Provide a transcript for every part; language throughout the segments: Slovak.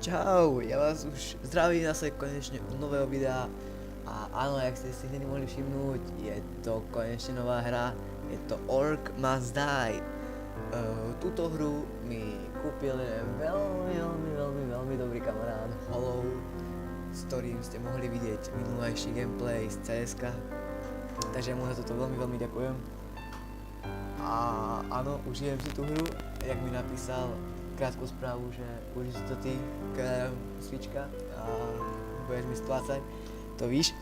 Čau, ja vás už zdravím zase konečne u nového videa. A áno, jak ste si hneď mohli všimnúť, je to konečne nová hra, je to Orc Must Die. Túto hru mi kúpil veľmi dobrý kamarát Hollow, s ktorým ste mohli vidieť minulejší gameplay z CSK. Takže mu za toto veľmi ďakujem. A áno, užijem si tú hru, jak mi napísal krátku správu, že uži si to ty, svička, a budeš mi splácať, to víš.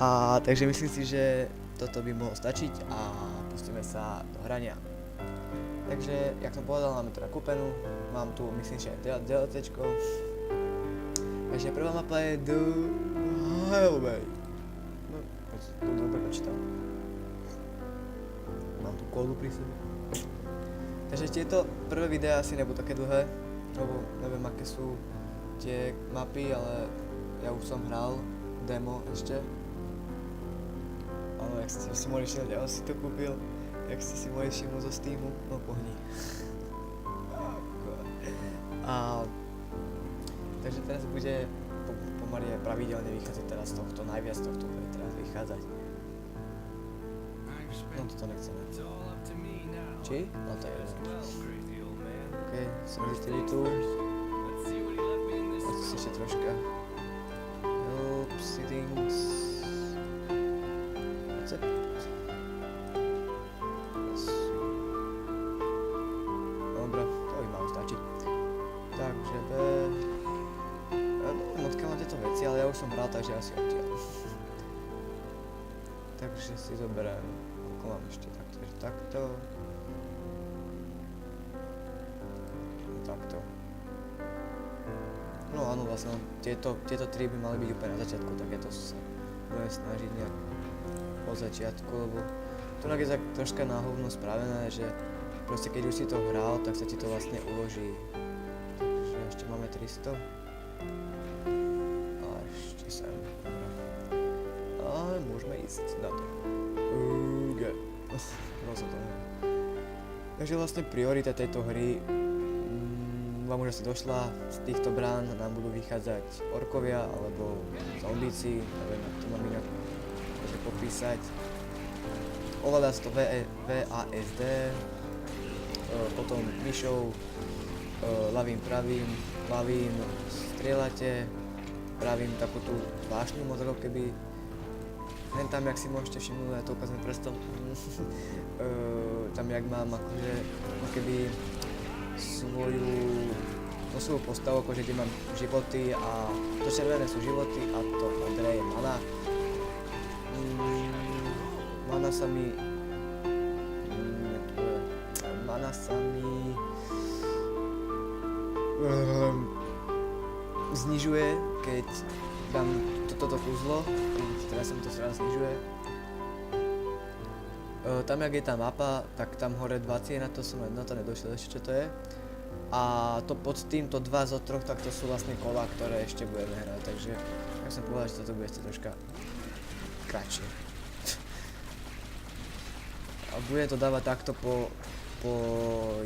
A takže myslím si, že toto by mohlo stačiť a pustíme sa do hrania. Takže, jak som povedal, máme teda kúpenú, mám tu myslím, že aj DLCčko. Takže prvá mapa je The Highway. No, to dobre počítam. Mám tu kódu pri sebe. Takže tieto prvé videá asi nebudú také dlhé, lebo neviem aké sú tie mapy, ale ja už som hral demo ešte. Áno, jak ste si mohli všimnúť, ja si to kúpil, jak ste si mohli všimnúť zo Steamu, no pohni. Takže teraz bude pomaly pravidelne vychádzať teraz tohto, najviac tohto bude teraz vychádzať. No toto nechceme. Či? No to je jedno. Okej, sensitivity tu. Poďte si ešte troška. Help, settings. Accept. Yes. Dobra, to by malo stačiť. Takže odkiaľ mám tieto veci, ale ja už som hral, takže asi odtiaľ. Takže si zoberiem, koľko mám ešte, takže takto. Takto. No áno, vlastne tieto tri by mali byť úplne na začiatku, tak ja to sa budem snažiť nejak od začiatku, lebo to je tak troška na hovno spravené, že proste keď už si to hral, tak sa ti to vlastne uloží. Takže ešte máme 300. A ešte sem. Ale môžeme ísť na to. Rozhodne. Takže vlastne priorita tejto hry, vám už asi došla, z týchto brán nám budú vychádzať orkovia alebo zombíci, neviem, jak to mám inak popísať. Ovláda sa to VASD, potom myšou, ľavým pravým, strieľate, pravým takú tú vášňu moc ako keby. Len tam, jak si môžete všimnúť, ja to ukážem prstom. Tam, jak mám akože, ako keby svoju postavu, akože kde mám životy a to červené sú životy a to modré je mana. Mana sa mi znižuje, keď dám toto kúzlo, teraz sa mi to stále znižuje. Tam, jak je tá mapa, tak tam hore 20, na to som na to nedošiel ešte, čo to je. A to pod týmto 2 zo 3, tak to sú vlastne kola, ktoré ešte budeme hrať, takže ja som povedal, že toto bude ešte troška kratšie. A bude to dávať takto po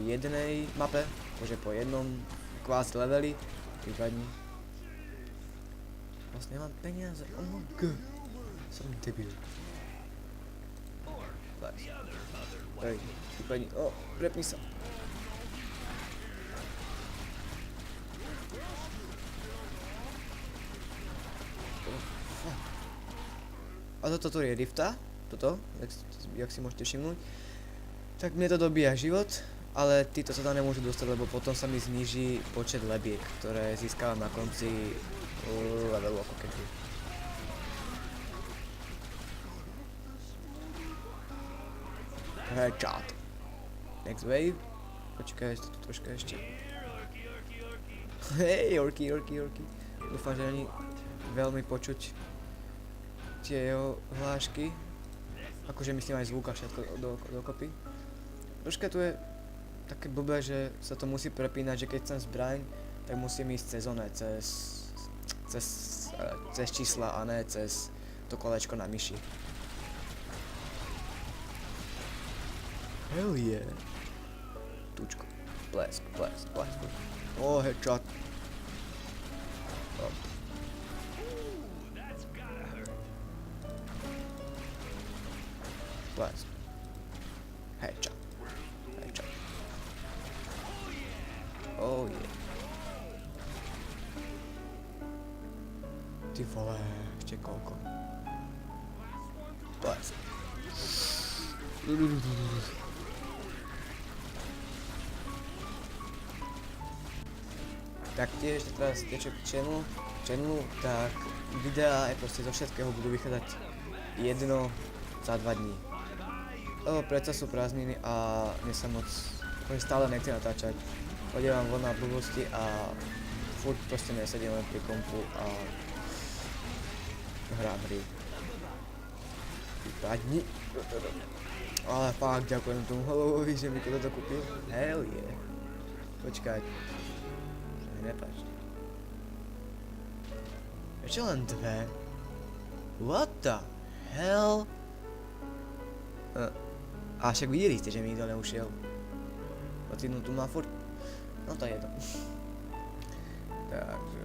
jednej mape, akože po jednom kvázi leveli, prípadne. Vlastne nemám peniaze, oh my god, som debil. Hej, prípadne, prepni sa. A toto je rifta, toto, jak si môžete všimnúť. Tak mne to dobíja život, ale títo sa tam nemôžu dostať, lebo potom sa mi zníži počet lebiek, ktoré získavam na konci levelu ako keby. Headshot. Next wave. Počkaj, tu troška ešte. Hej, orky. Dúfam, že ani veľmi počuť tie jeho hlášky. Akože myslím aj zvuk a všetko dokopy. Troška tu je také blbé, že sa to musí prepínať, že keď chcem zbraň, tak musím ísť cez one, cez čísla a ne cez to kolečko na myši. Hell yeah. Tučko. Blesk. Oh, headshot. Ty vole, ešte koľko? To je. Taktiež teraz teče k channelu, tak videá aj proste zo všetkého budú vychádzať jedno za 2 dní. Lebo predsa sú prázdniny a mne sa moc stále nechce natáčať. Chodievam von na blbosti a furt proste nesedím len pri kompu a hrám hry. Vypadni. Ale fakt ďakujem tomu Hallowovi, že mi toto kúpil. Hell yeah. Počkať. Nepáčte. Ešte len 2? What the hell? A však videli ste, že mi to neušiel. Ocitnú tu má furt. No to je to. Takže...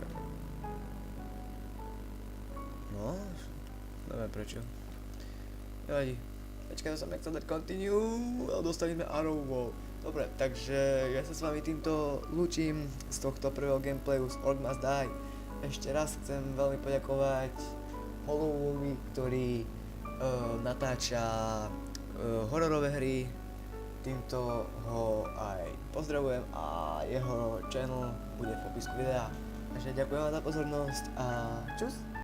No, neviem prečo. Nevadí. Počkaj, to som nechcel dať continue, ale dostaneme Arrow Wall. Dobre, takže ja sa s vami týmto lúčim z tohto prvého gameplayu z Orc Must Die. Ešte raz chcem veľmi poďakovať Hallowovi, ktorý natáča hororové hry. Týmto ho aj pozdravujem a jeho channel bude v popisku videa. Takže ďakujem vám za pozornosť a čus!